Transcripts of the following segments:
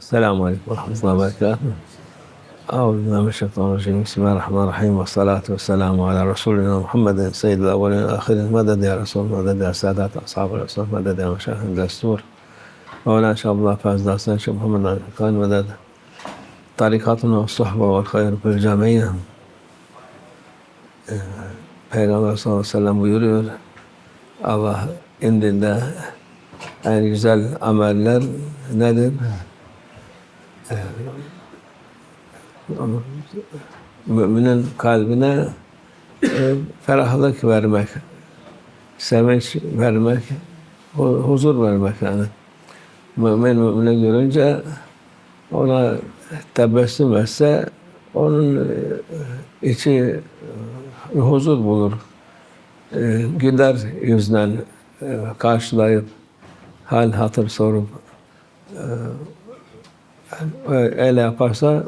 Selamun Aleyküm ve Rahmetullahi ve Berekatuhu. Euzubillahimineşşeytanirracim. Bismillahirrahmanirrahim. Ve salatu ve selamu ala Resulina Muhammedin seyyidil evvelin ve ahirin. Meded ya Resul, meded ya Sadat, ashab-ı Resul, meded ya meşâhid destur. Mevlana Şahbullah Fazıl Hasan Şeyh Muhammed Ali meded. Tarikatuna ve sohbe ve hayr bil camiye. Peygamber sallallahu aleyhi ve sellem buyuruyor. Allah indinde en güzel ameller nedir? Müminin kalbine ferahlık vermek, sevinç vermek, huzur vermek yani. Mümini görünce ona tebessüm etse onun içi huzur bulur. Güler yüzden karşılayıp hal hatır sorup öyle yaparsa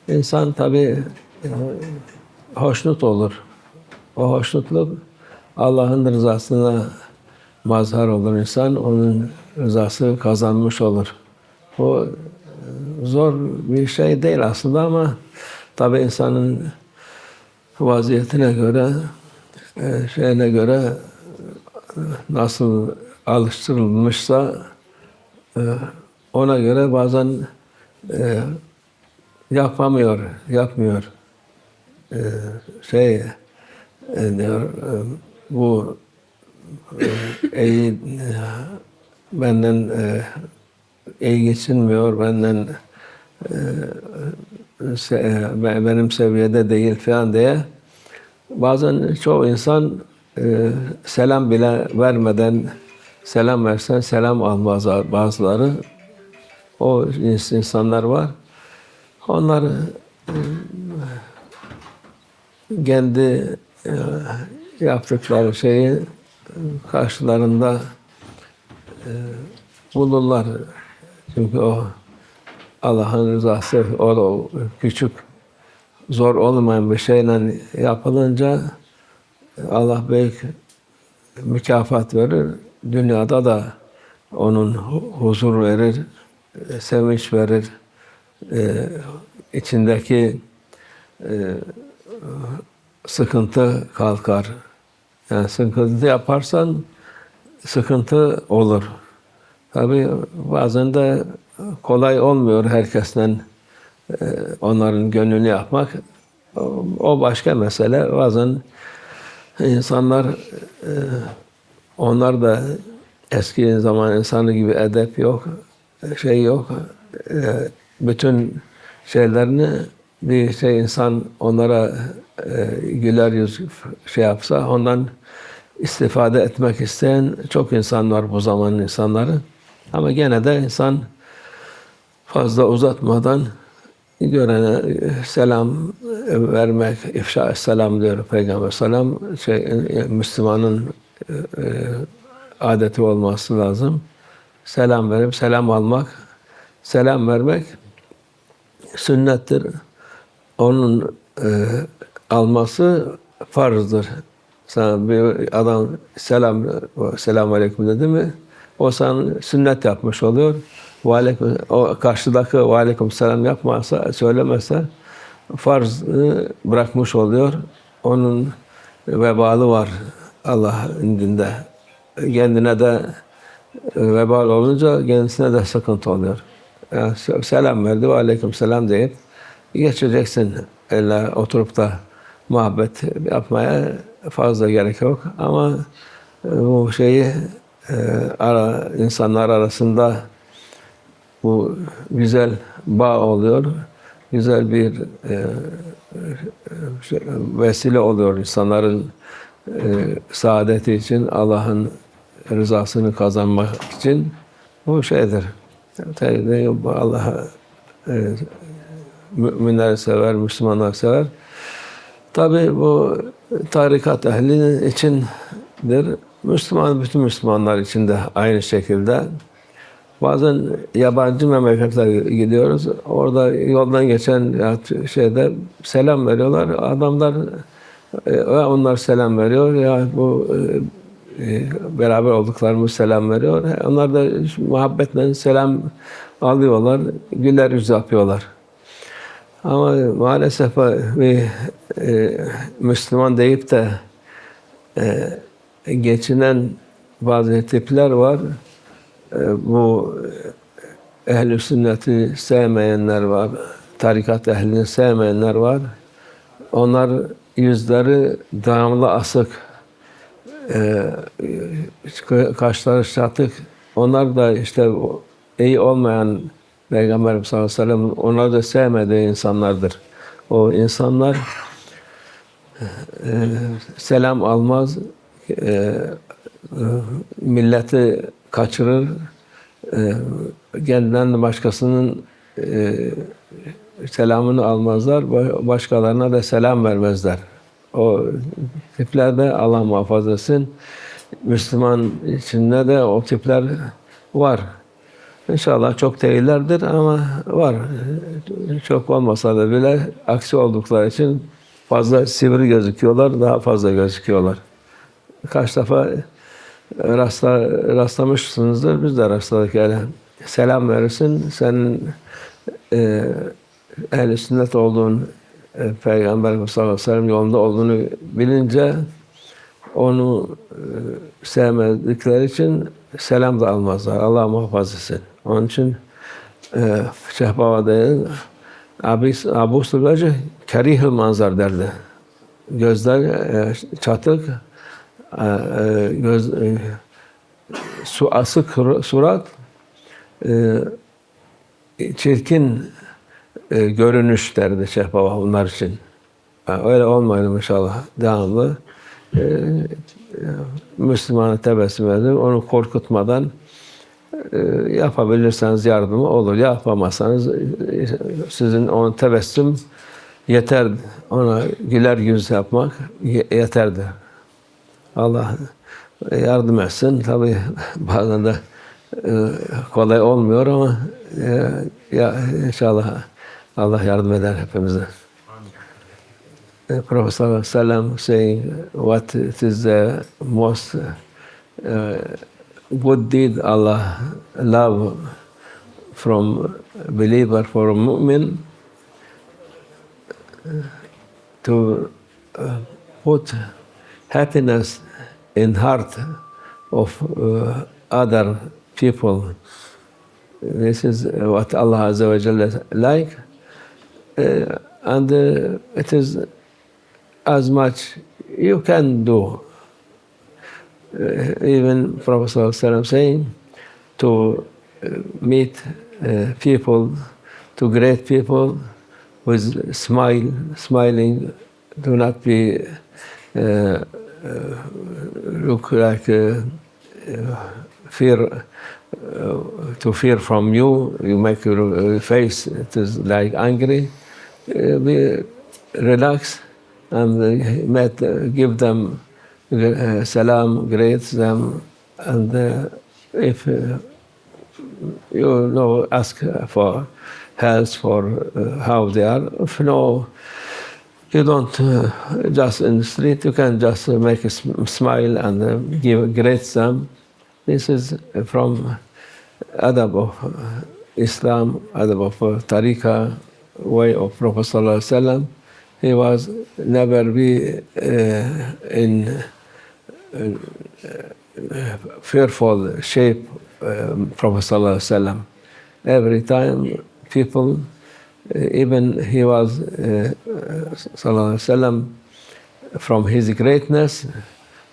insan tabii hoşnut olur. O hoşnutluk Allah'ın rızasına mazhar olur insan. Onun rızası kazanmış olur. Bu zor bir şey değil aslında ama tabii insanın vaziyetine göre, şeyine göre nasıl alıştırılmışsa ona göre bazen yapmıyor. Diyor, bu iyi benden iyi geçinmiyor, benden benim seviyede değil falan diye bazen çoğu insan selam bile vermeden selam versen selam almaz bazıları. O insanlar var. Onlar kendi yaptıkları şeyi karşılarında bulurlar. Çünkü o Allah'ın rızası o küçük, zor olmayan bir şeyle yapılınca Allah büyük mükafat verir. Dünyada da onun huzur verir, sevinç verir. İçindeki sıkıntı kalkar. Yani sıkıntı yaparsan sıkıntı olur. Tabii bazen de kolay olmuyor herkesten onların gönlünü yapmak. O başka mesele. Bazen insanlar onlar da eski zaman insanı gibi edep yok, şey yok. Bütün şeylerini bir insan onlara güler yüz şey yapsa ondan istifade etmek isteyen çok insan var bu zamanın insanları. Ama gene de insan fazla uzatmadan görene selam vermek, ifşa selam diyor Peygamber selam Müslümanın adeti olması lazım. Selam verip selam almak, selam vermek sünnettir. Onun alması farzdır. Sana bir adam selam aleyküm dedi mi, o sana sünnet yapmış oluyor. O karşıdaki aleyküm selam yapmazsa, söylemezse farz bırakmış oluyor. Onun vebalı var Allah indinde. Kendine de vebal olunca kendisine de sıkıntı oluyor. Yani selam verdi, aleyküm selam deyip geçeceksin. Öyle oturup da muhabbet yapmaya fazla gerek yok. Ama bu şeyi insanlar arasında bu güzel bağ oluyor. Güzel bir vesile oluyor insanların saadeti için, Allah'ın rızasını kazanmak için. Bu şeydir. Allah müminleri sever, Müslümanlar sever. Tabii bu tarikat ehli içindir. Bütün Müslümanlar için de aynı şekilde. Bazen yabancı memleketlere gidiyoruz. Orada yoldan geçen şeyde selam veriyorlar. Adamlar onlar selam veriyor. Ya bu beraber olduklarımız selam veriyor. Onlar da muhabbetle selam alıyorlar, güler yüz yapıyorlar. Ama maalesef bir Müslüman deyip de geçinen bazı tipler var. Bu ehl-i sünneti sevmeyenler var, tarikat ehlini sevmeyenler var. Onlar yüzleri devamlı asık, kaşları çatık. Onlar da işte iyi olmayan Peygamber sallallahu aleyhi ve sellem onları da sevmediği insanlardır. O insanlar selam almaz, milleti kaçırır, kendinden başkasının selamını almazlar, başkalarına da selam vermezler. O tiplerde Allah muhafaza etsin. Müslüman içinde de o tipler var. İnşallah çok değillerdir ama var. Çok olmasa da bile aksi oldukları için fazla sivri gözüküyorlar, daha fazla gözüküyorlar. Kaç defa rastlamışsınızdır, biz de rastladık yani. Selam verirsin, senin ehl-i sünnet olduğun, Peygamber sallallahu aleyhi ve sellem yolunda olduğunu bilince onu sevmedikleri için selam da almazlar. Allah muhafaza etsin. Onun için Şehbava'da Abu Sülbacı kerihil manzar derdi. Gözler çatık, asık surat, çirkin görünüş derdi Şehbava bunlar için. Öyle olmayalım inşallah. Devamlı Müslümana tebessüm edin, onu korkutmadan yapabilirseniz yardımı olur. Yapamazsanız sizin onu tebessüm yeter. Ona güler yüz yapmak yeterdi. Allah yardım etsin. Tabii bazen de kolay olmuyor ama ya inşallah Allah yardım eder hepimize. Prophet sallallahu aleyhi ve sellem saying what is the most good deed Allah love from believer for a mu'min to put happiness in heart of other people. This is what Allah Azza wa Jalla like, and it is as much you can do. Even Prophet sallallahu alaihi wasallam saying to meet people, to great people with smiling, do not be look like fear, to fear from you. You make your face it is like angry. Be relax and give them salam, greet them, and if you know, ask for health, for how they are. If no, you don't just in the street. You can just make a smile and greet them. This is from adab of Islam, adab of tariqah, way of Prophet sallallahu alaihi wasallam. He was never be in fearful shape. Prophet sallallahu alaihi wasallam. Every time people, even he was sallallahu alaihi wasallam, from his greatness.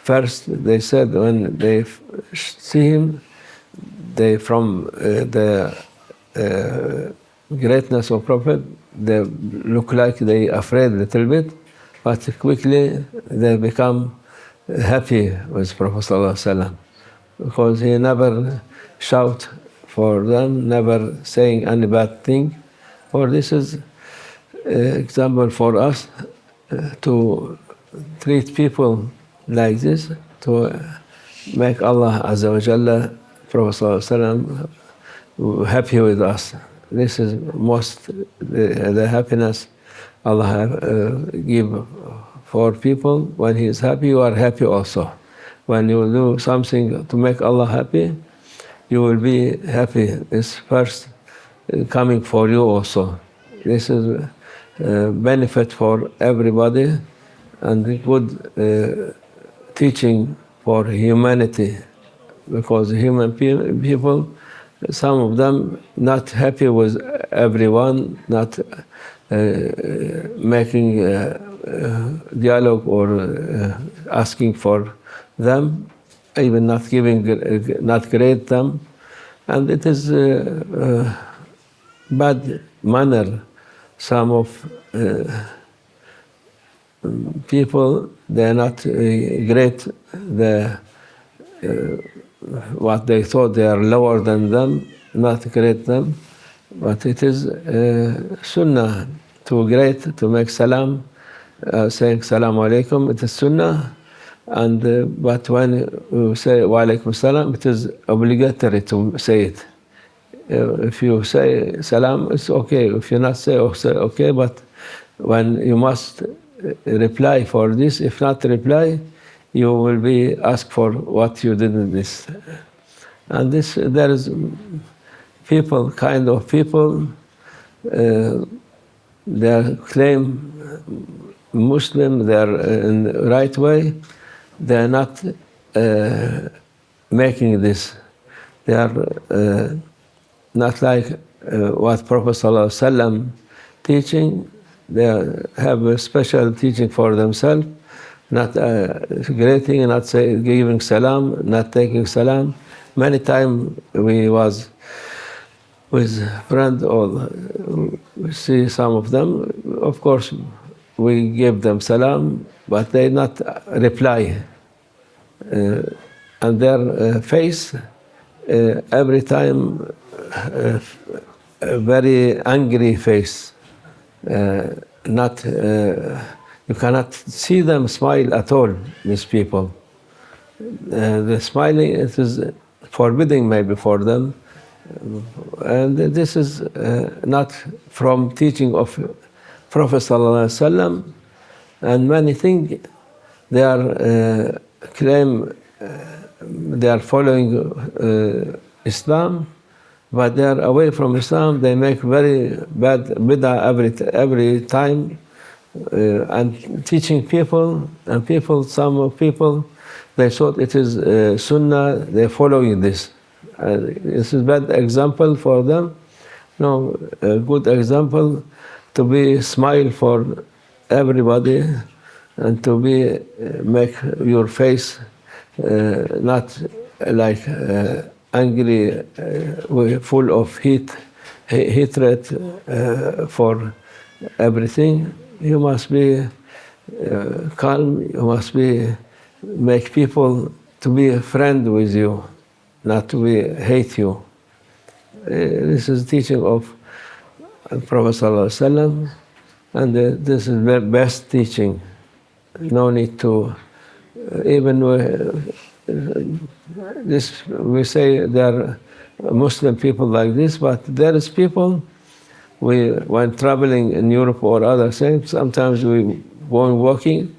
First, they said when they see him, they from the greatness of Prophet, they look like they afraid a little bit, but quickly they become happy with Prophet sallallahu alaihi wasallam, because he never shout for them, never saying any bad thing. Or this is example for us to treat people like this, to make Allah Azza wa Jalla, Prophet sallallahu alaihi wasallam, happy with us. This is most the happiness Allah give for people. When He is happy, you are happy also. when you do something to make Allah happy, you will be happy. It's first coming for you also. This is benefit for everybody and good teaching for humanity, because human people, some of them not happy with everyone, not making dialogue or asking for them, even not giving, not greet them, and it is bad manner. Some of people, they are not great what they thought they are lower than them, not great them, but it is sunnah to great, to make salam, saying salam alaikum, it is sunnah, and but when you say wa alaikum salam, it is obligatory to say it. If you say salam, it's okay. If you not say okay, but when you must reply for this, if not reply, you will be asked for what you did in this. And this, there is people, kind of people, they claim Muslim, they are in the right way, they are not making this. They are not like what Prophet ﷺ teaching. They have a special teaching for themselves, not greeting, not giving salam, not taking salam. Many times we was with friends, or we see some of them, of course, we give them salam, but they not reply. And their face, every time, a very angry face. Not you cannot see them smile at all, these people. The smiling, it is forbidding maybe for them, and this is not from teaching of Prophet ﷺ. And many think they are claim they are following Islam, but they are away from Islam. They make very bad bid'ah every time, and teaching people, and people, some people, they thought it is sunnah. They're following this. This is bad example for them. No, a good example to be smile for everybody, and to be make your face not like angry, full of hatred for everything. You must be calm. You must be make people to be a friend with you, not to be hate you. This is teaching of Prophet ﷺ, and this is the best teaching. No need to even this. We say there are Muslim people like this, but there is people. When traveling in Europe or other things, sometimes we go walking.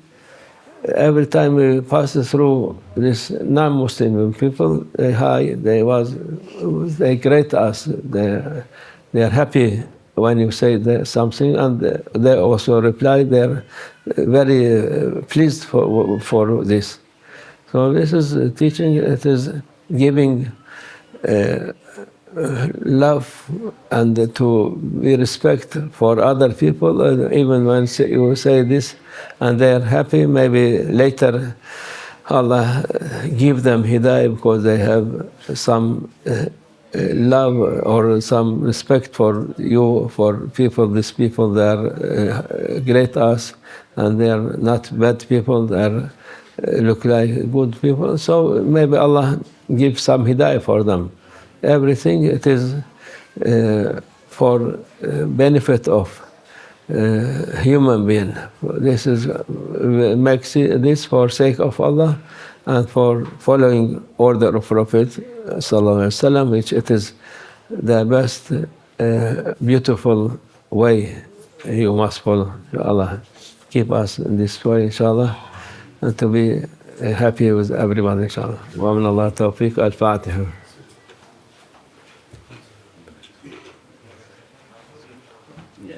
Every time we pass through this non-Muslim people, they greet us. They are happy when you say something, and they also reply. They are very pleased for this. So this is teaching. It is giving love and to be respect for other people. Even when you say this, and they are happy, maybe later Allah give them hidayah because they have some love or some respect for you, for people. These people, they are great us, and they are not bad people. They are look like good people. So maybe Allah give some hidayah for them. Everything it is for benefit of human being. This is makes this for sake of Allah and for following order of Prophet ﷺ, which it is the best beautiful way you must follow. Allah keep us in this way, inshallah, and to be happy with everybody inshallah. Wa min Allah tawfiq. Al-Fatiha. Yeah.